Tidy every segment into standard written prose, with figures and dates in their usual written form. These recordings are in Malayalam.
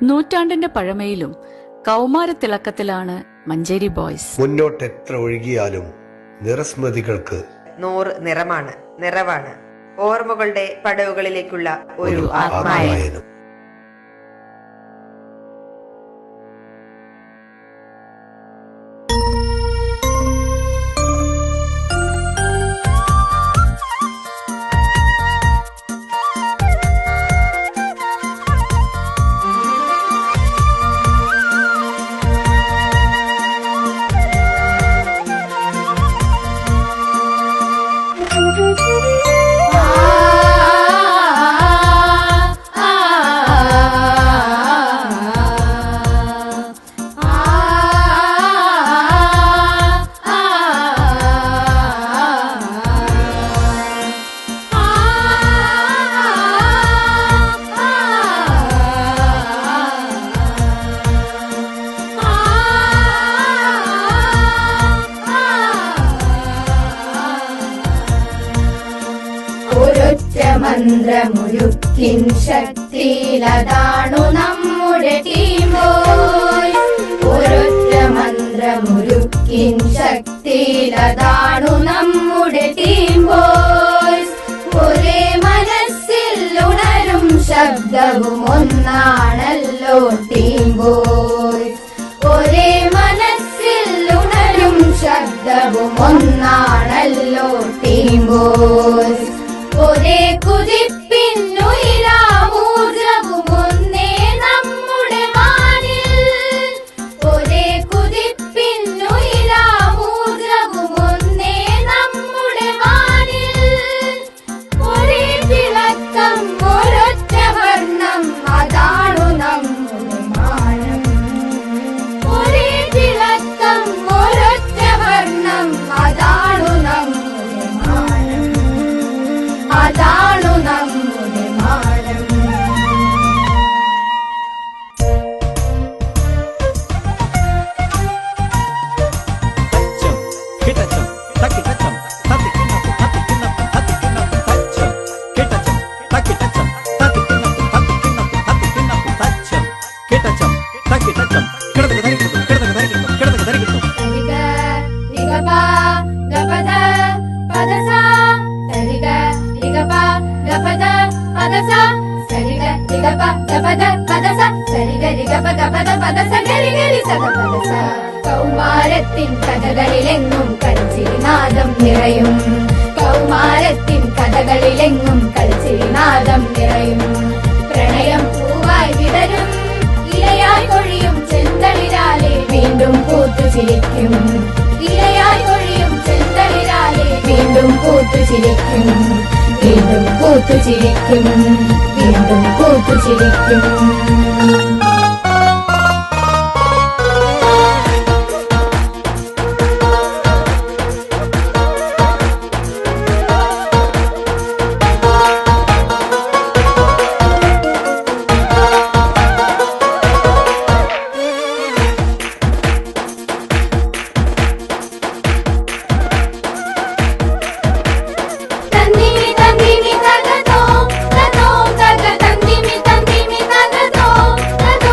നൂറ്റാണ്ടിന്റെ പഴമയിലും കൗമാരത്തിളക്കത്തിലാണ് മഞ്ചേരി ബോയ്സ്. മുന്നോട്ട് എത്ര ഒഴുകിയാലും നിറസ്മൃതികൾക്ക് 100 നിറവാണ്. ഓർമ്മകളുടെ പടവുകളിലേക്കുള്ള ഒരു ആത്മായനം. മന്ത്രമുരുക്കിൻ ശക്തിയിലതാണു നമ്മുടെ ടീം ബോയ്സ്. ഒരൊറ്റ മന്ത്രമുരുക്കിൻ ശക്തിയിലതാണു നമ്മുടെ ടീം ബോയ്സ്. ഒരേ മനസ്സിൽ ഉണരും ശബ്ദവും ഒന്നാണല്ലോ ടീം ബോയ്സ്. ഒരേ മനസ്സിൽ ഉണരും ശബ്ദവും ഒന്നാണല്ലോ ടീം ബോയ്സ്. ഒരേ കുതിപ്പിന്നുയിരാമൂർജവും ഒന്നേ നമ്മുടെ വാനിൽ. ഒരേ കുതിപ്പിന്നുയിരാമൂർജവും ഒന്നേ നമ്മുടെ വാനിൽ. ഒരേ തിളക്കം ഒരൊറ്റ വർണ്ണം അതാണു നമ്മുടെ മാനം. ഒരേ തിളക്കം ഒരൊറ്റ വർണ്ണം അതാണു നമ്മുടെ മാനം. അതാണു നമ്മുടെ മാനം. കൗമാരത്തിൻ കഥകളിലെങ്ങും കളിച്ചിരിനാദം നിറയും. കൗമാരത്തിൻ കഥകളിലെങ്ങും കളിച്ചിരിനാദം നിറയും. പ്രണയം പൂവായി വിടരും ഇലയായി കൊഴിയും ചെന്തളിരാലെ വീണ്ടും പൂത്തുചിരിക്കും. ഇലയായി കൊഴിയും ചെന്തളിരാലെ വീണ്ടും പൂത്തുചിരിക്കും. വീണ്ടും പൂത്തുചിരിക്കും. വീണ്ടും പൂത്തുചിരിക്കും. തന്നിമി തന്നിമി തകതോ തതോ തക തന്നിമി തന്നിമി തകതോ തതോ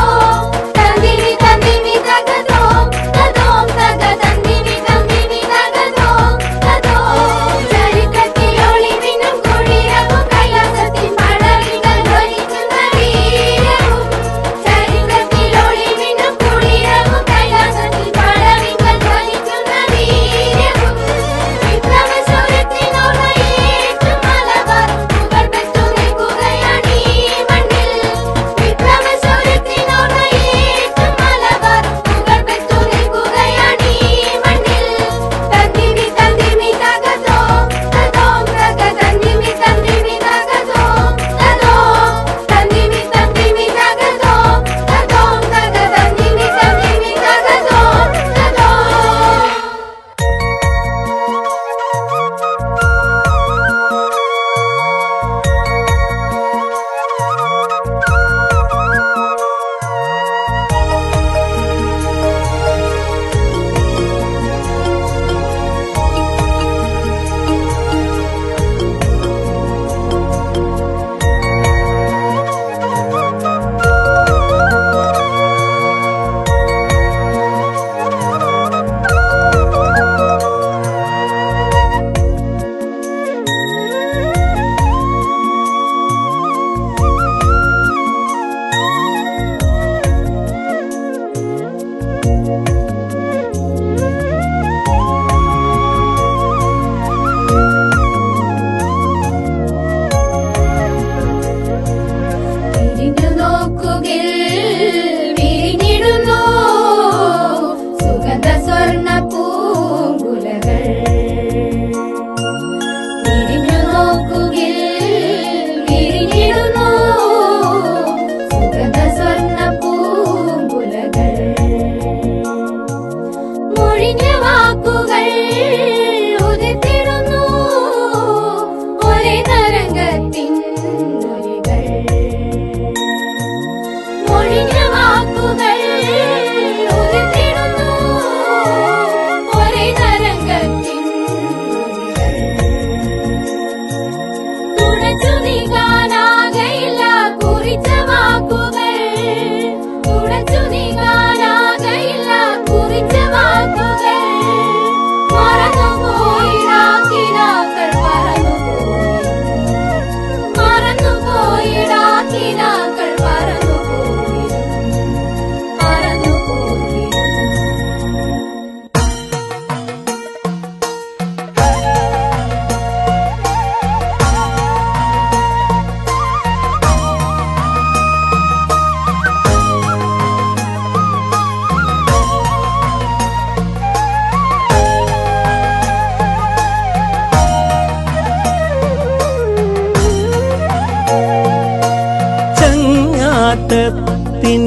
സംഘാതത്തിൻ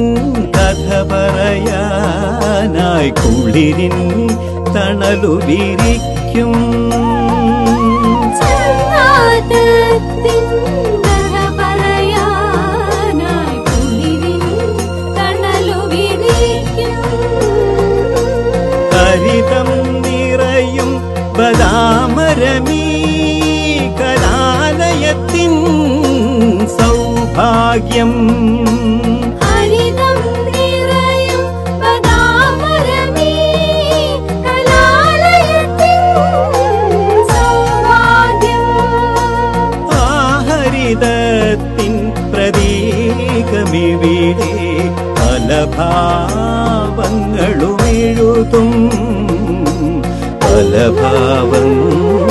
കഥ പറയാനായി കുളിരിൻ തണലു വിരിക്കും. സംഘാതത്തിൻ കഥ പറയാനായി കുളിരിൻ തണലു വിരിക്കും. ഹരിതം നിറയും ബദാമരമീ കലാലയത്തിൻ സൗഭാഗ്യം. ഹരിതം നിറയും ബദാമരമീ കലാലയത്തിൻ സൗഭാഗ്യം. ആ ഹരിതത്തിൻ പ്രതീകമിവിടെ പല ഭാവങ്ങളും എഴുതും, പല ഭാവങ്ങളും